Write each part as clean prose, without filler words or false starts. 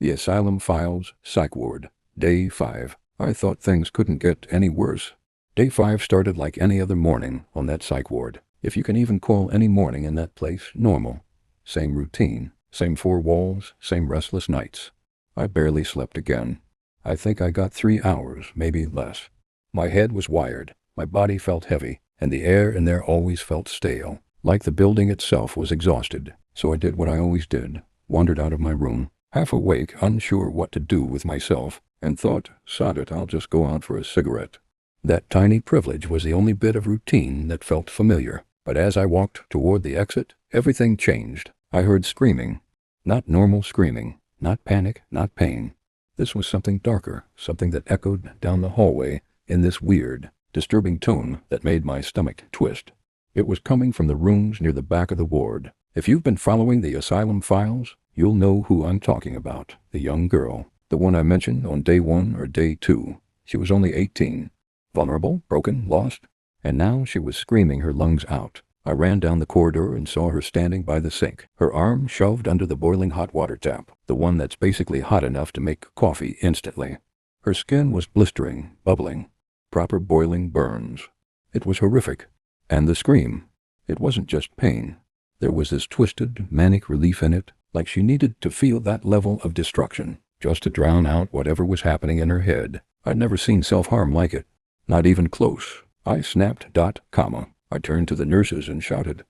The Asylum Files, Psych Ward, Day 5. I thought things couldn't get any worse. Day 5 started like any other morning on that psych ward, if you can even call any morning in that place normal. Same routine, same four walls, same restless nights. I barely slept again. I think I got 3 hours, maybe less. My head was wired, my body felt heavy, and the air in there always felt stale, like the building itself was exhausted. So I did what I always did, wandered out of my room, half awake, unsure what to do with myself, and thought, sod it, I'll just go out for a cigarette. That tiny privilege was the only bit of routine that felt familiar, but as I walked toward the exit, everything changed. I heard screaming. Not normal screaming, not panic, not pain. This was something darker, something that echoed down the hallway in this weird, disturbing tone that made my stomach twist. It was coming from the rooms near the back of the ward. If you've been following the Asylum Files, you'll know who I'm talking about, the young girl, the one I mentioned on day 1 or day 2. She was only 18, vulnerable, broken, lost, and now she was screaming her lungs out. I ran down the corridor and saw her standing by the sink, her arm shoved under the boiling hot water tap, the one that's basically hot enough to make coffee instantly. Her skin was blistering, bubbling, proper boiling burns. It was horrific. And the scream, it wasn't just pain. There was this twisted, manic relief in it, like she needed to feel that level of destruction, just to drown out whatever was happening in her head. I'd never seen self-harm like it. Not even close. I snapped, comma. I turned to the nurses and shouted,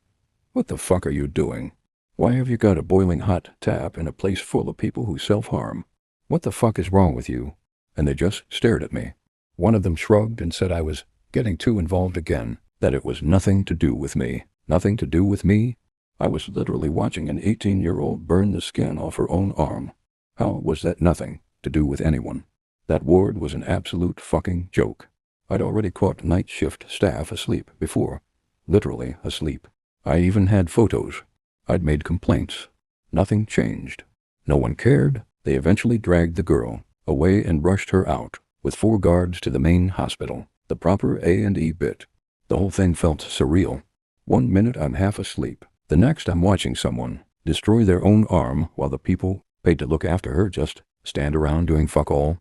"What the fuck are you doing? Why have you got a boiling hot tap in a place full of people who self-harm? What the fuck is wrong with you?" And they just stared at me. One of them shrugged and said I was getting too involved again, that it was nothing to do with me. Nothing to do with me? I was literally watching an 18-year-old burn the skin off her own arm. How was that nothing to do with anyone? That ward was an absolute fucking joke. I'd already caught night shift staff asleep before. Literally asleep. I even had photos. I'd made complaints. Nothing changed. No one cared. They eventually dragged the girl away and rushed her out, with 4 guards to the main hospital. The proper A&E bit. The whole thing felt surreal. 1 minute I'm half asleep. The next I'm watching someone destroy their own arm while the people paid to look after her just stand around doing fuck all.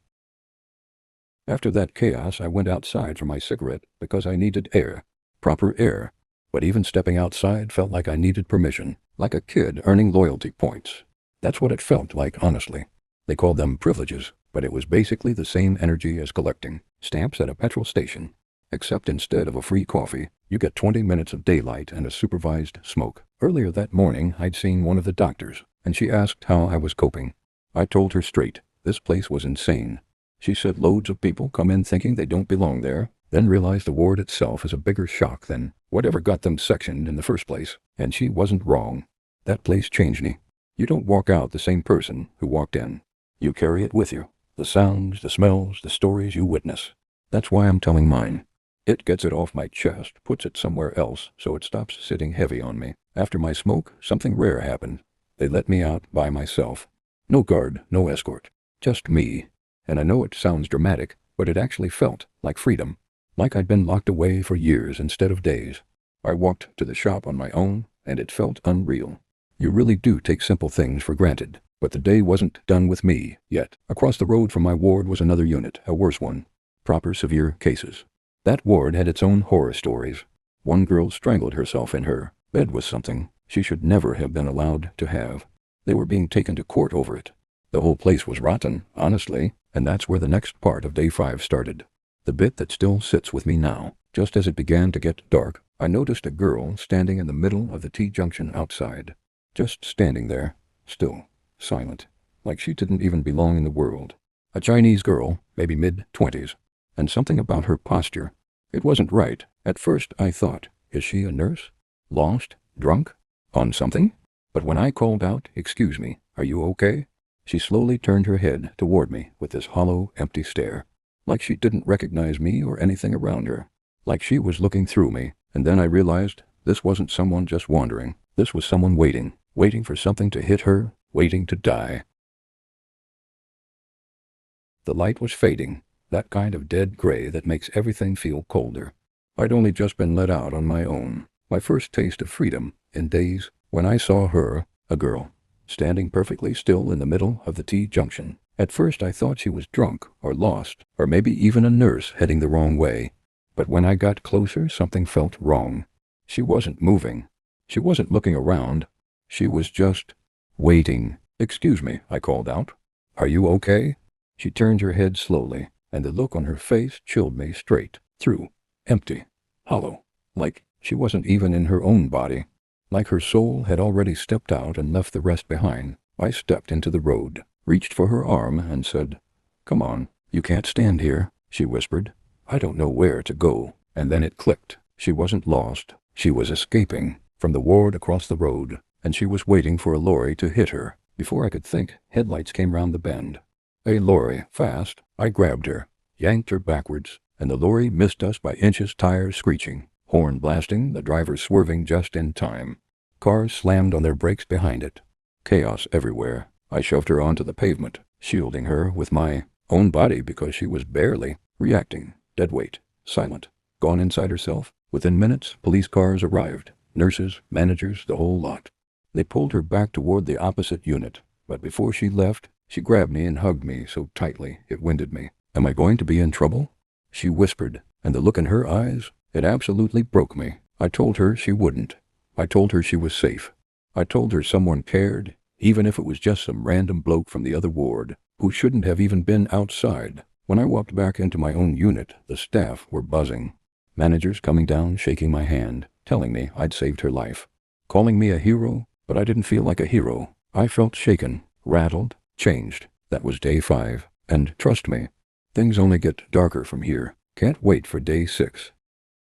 After that chaos, I went outside for my cigarette because I needed air. Proper air. But even stepping outside felt like I needed permission, like a kid earning loyalty points. That's what it felt like, honestly. They called them privileges, but it was basically the same energy as collecting stamps at a petrol station. Except instead of a free coffee, you get 20 minutes of daylight and a supervised smoke. Earlier that morning, I'd seen one of the doctors, and she asked how I was coping. I told her straight, this place was insane. She said loads of people come in thinking they don't belong there, then realize the ward itself is a bigger shock than whatever got them sectioned in the first place. And she wasn't wrong. That place changed me. You don't walk out the same person who walked in. You carry it with you. The sounds, the smells, the stories you witness. That's why I'm telling mine. It gets it off my chest, puts it somewhere else, so it stops sitting heavy on me. After my smoke, something rare happened. They let me out by myself. No guard, no escort. Just me. And I know it sounds dramatic, but it actually felt like freedom. Like I'd been locked away for years instead of days. I walked to the shop on my own, and it felt unreal. You really do take simple things for granted. But the day wasn't done with me, yet. Across the road from my ward was another unit, a worse one. Proper severe cases. That ward had its own horror stories. One girl strangled herself in her bed with something she should never have been allowed to have. They were being taken to court over it. The whole place was rotten, honestly, and that's where the next part of day 5 started. The bit that still sits with me now. Just as it began to get dark, I noticed a girl standing in the middle of the T-junction outside. Just standing there, still, silent, like she didn't even belong in the world. A Chinese girl, maybe mid-20s. And something about her posture. It wasn't right. At first I thought, is she a nurse? Lost? Drunk? On something? But when I called out, "Excuse me, are you okay?" she slowly turned her head toward me with this hollow, empty stare. Like she didn't recognize me or anything around her. Like she was looking through me. And then I realized this wasn't someone just wandering. This was someone waiting. Waiting for something to hit her. Waiting to die. The light was fading. That kind of dead gray that makes everything feel colder. I'd only just been let out on my own. My first taste of freedom in days when I saw her, a girl, standing perfectly still in the middle of the T-junction. At first I thought she was drunk or lost, or maybe even a nurse heading the wrong way. But when I got closer, something felt wrong. She wasn't moving. She wasn't looking around. She was just waiting. "Excuse me," I called out. "Are you okay?" She turned her head slowly, and the look on her face chilled me straight through. Empty. Hollow. Like she wasn't even in her own body. Like her soul had already stepped out and left the rest behind. I stepped into the road, reached for her arm, and said, "Come on, you can't stand here," she whispered. "I don't know where to go." And then it clicked. She wasn't lost. She was escaping from the ward across the road, and she was waiting for a lorry to hit her. Before I could think, headlights came round the bend. A lorry, fast. I grabbed her, yanked her backwards, and the lorry missed us by inches, tires screeching, horn blasting, the driver swerving just in time. Cars slammed on their brakes behind it. Chaos everywhere. I shoved her onto the pavement, shielding her with my own body because she was barely reacting. Dead weight, silent, gone inside herself. Within minutes, police cars arrived, nurses, managers, the whole lot. They pulled her back toward the opposite unit, but before she left, she grabbed me and hugged me so tightly it winded me. "Am I going to be in trouble?" she whispered, and the look in her eyes, it absolutely broke me. I told her she wouldn't. I told her she was safe. I told her someone cared, even if it was just some random bloke from the other ward, who shouldn't have even been outside. When I walked back into my own unit, the staff were buzzing. Managers coming down, shaking my hand, telling me I'd saved her life. Calling me a hero, but I didn't feel like a hero. I felt shaken, rattled, changed. That was day 5, and trust me, things only get darker from here. Can't wait for day 6.